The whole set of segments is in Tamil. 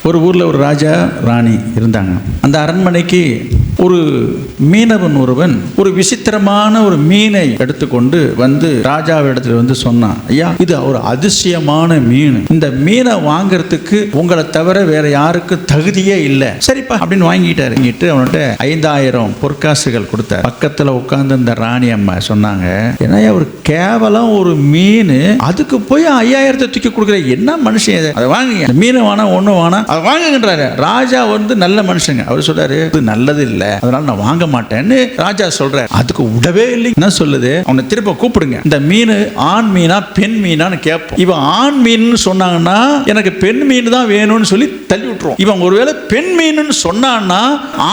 ஒரு ஊரில் ஒரு ராஜா ராணி இருந்தாங்க. அந்த அரண்மனைக்கு ஒரு மீனவன் ஒருவன் ஒரு விசித்திரமான ஒரு மீனை எடுத்துக்கொண்டு வந்து ராஜாவிடத்தில் வந்து சொன்னான், ஐயா, இது ஒரு அதிசயமான மீன், இந்த மீனை வாங்கறதுக்கு உங்களை தவிர வேற யாருக்கும் தகுதியே இல்லை. சரிப்பா அப்படின்னு வாங்கிட்டாரு. வாங்கிட்டு அவன்கிட்ட 5000 பொற்காசுகள் கொடுத்தார். பக்கத்தில் உட்கார்ந்து இந்த ராணி அம்மா சொன்னாங்க, ஏன்னா ஒரு கேவலம் ஒரு மீன், அதுக்கு போய் 5000 தூக்கி கொடுக்குற என்ன மனுஷன், அதை வாங்குங்க, மீனை வேணா ஒண்ணு வேணா அதை வாங்குங்கன்றாரு. ராஜா வந்து நல்ல மனுஷங்க, அவர் சொல்றாரு இது நல்லது இல்லை, அதனால நான் வாங்க மாட்டேன்னு ராஜா சொல்றாரு. அதுக்கு விடவே இல்லை. என்ன சொல்லுது, அவனை திரும்ப கூப்பிடுங்க, இந்த மீன் ஆண் மீனா பெண் மீனான்னு கேட்போம். இவன் ஆண் மீன் சொன்னாங்கன்னா எனக்கு பெண் மீன் தான் வேணும்னு சொல்லி தள்ளி விட்டுருவோம். இவன் ஒருவேளை பெண் மீன் சொன்னான்னா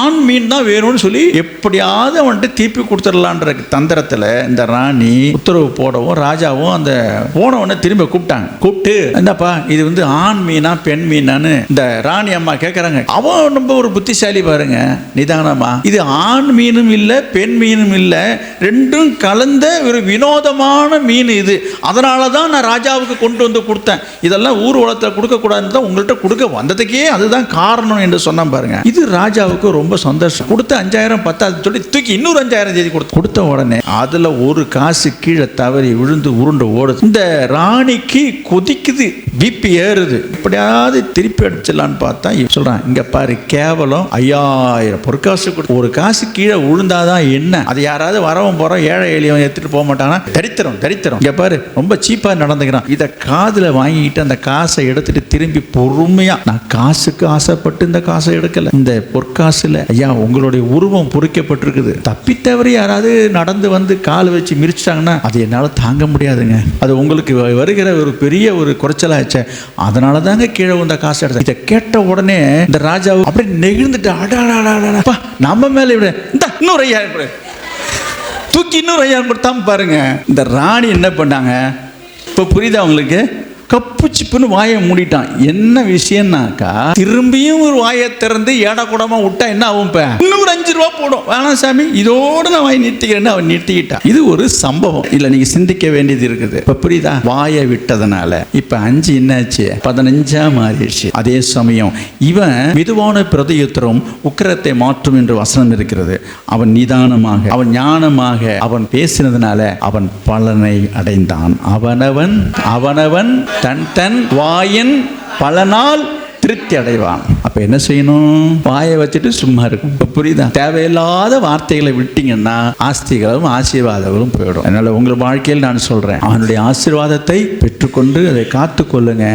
ஆண் மீன் தான் வேணும்னு சொல்லி எப்படியாவது அவன்கிட்ட திருப்பி கொடுத்துடலான்ற தந்திரத்துல இந்த ராணி உத்தரவு போடவும் ராஜாவும் அந்த போனவனை திரும்ப கூப்பிட்டாங்க. கூப்பிட்டு, என்னப்பா இது வந்து ஆண் மீனா பெண் மீனான்னு இந்த ராணி அம்மா கேட்கறாங்க. அவன் ரொம்ப ஒரு புத்திசாலி பாருங்க, நிதானமா, இது ஆண் மீனும் இல்லை பெண் மீனும் இல்லை, ரெண்டும் கலந்த ஒரு வினோதமான மீன் இது, அதனால தான் நான் ராஜாவுக்கு கொண்டு வந்து கொடுத்தேன், இதெல்லாம் ஊர் உலகத்தில் கொடுக்க கூடாதுன்னு தான் உங்கள்கிட்ட கொடுக்க வந்ததுக்கே அதுதான் காரணம் என்று சொன்னான் பாருங்க. இது ராஜாவுக்கு ரொம்ப சந்தோஷம். கொடுத்த 5000 10 சொல்லி தூக்கி இன்னொரு 5000 செய்தி கொடுத்த உடனே அதுல ஒரு காசு கீழே தவறி விழுந்து உருண்டு ஓடுது. இந்த ராணிக்கு கொதிக்குது, பிபி ஏறுது. இப்படியாவது திருப்பி அடிச்சிடலான்னு பார்த்தா சொல்றான், இங்க பாரு, கேவலம் 5000 பொற்காசு ஒரு காசு கீழே விழுந்தாதான் என்ன, அது யாராவது வரவும் போறோம் ஏழை எளியவன் எடுத்துட்டு போக மாட்டானா, தரித்திரம் தரித்திரம், இங்க பாரு ரொம்ப சீப்பா நடந்துக்கிறான். இதை காதுல வாங்கிட்டு அந்த காசை எடுத்துட்டு திரும்பி பொறுமையா, நான் காசுக்கு ஆசைப்பட்டு இந்த காசை எடுக்கல, இந்த பொற்காசுல ஐயா உங்களுடைய உருவம் பொறிக்கப்பட்டிருக்குது, தப்பித்தவரை யாராவது நடந்து வந்து கால் வச்சு மிரிச்சிட்டாங்கன்னா அது என்னால தாங்க முடியாதுங்க, அது உங்களுக்கு வருகிற ஒரு பெரிய ஒரு குறைச்சலாச்சே, அதனால தாங்க கீழே வந்த காசு எடுத்தேன். இதை கேட்ட உடனே இந்த ராஜா அப்படியே நெகிழ்ந்துட்டு, அடாடாடாடா நம்ம மேல விட இந்த இன்னொரு 5000 தூக்கி இன்னொரு 5000 கொடுத்தாம பாருங்க. இந்த ராணி என்ன பண்ணாங்க இப்ப புரியுதா உங்களுக்கு? கப்பு சிப்புன்னு வாயை மூடிட்டான். என்ன விஷயம்னாக்கா, திரும்பியும் ஒரு வாயை திறந்து ஏடா கூடமா விட்டா என்ன ஆகும், இன்னொரு 5 ரூபா போடும், வேணாம் சாமி இதோட நான் வாயை நிறுத்திக்கிறேன்னு அவன் நிறுத்திக்கிட்டான். இது ஒரு சம்பவம் இல்ல, நீங்க சிந்திக்க வேண்டியது இருக்குது. இப்ப புரியுதா? வாயை விட்டதுனால இப்ப 5 என்னாச்சு, 15 மாறிடுச்சு. அதே சமயம் இவன் மிதுவான பிரதியுத்தரம் உக்கிரத்தை மாற்றும் என்று வசனம் இருக்கிறது. அவன் நிதானமாக, அவன் ஞானமாக அவன் பேசினதுனால அவன் பலனை அடைந்தான். அவனவன் தன் தன் வாயின் பலனால் திருப்தி அடைவான். அப்ப என்ன செய்யணும்? வாயை வச்சுட்டு சும்மா இருக்கும். புரியுதா? தேவையில்லாத வார்த்தைகளை விட்டீங்கன்னா ஆஸ்திகளும் ஆசீர்வாதங்களும் போயிடும். அதனால உங்கள் வாழ்க்கையில் நான் சொல்றேன், அவனுடைய ஆசீர்வாதத்தை பெற்றுக்கொண்டு அதை காத்துக்கொள்ளுங்க.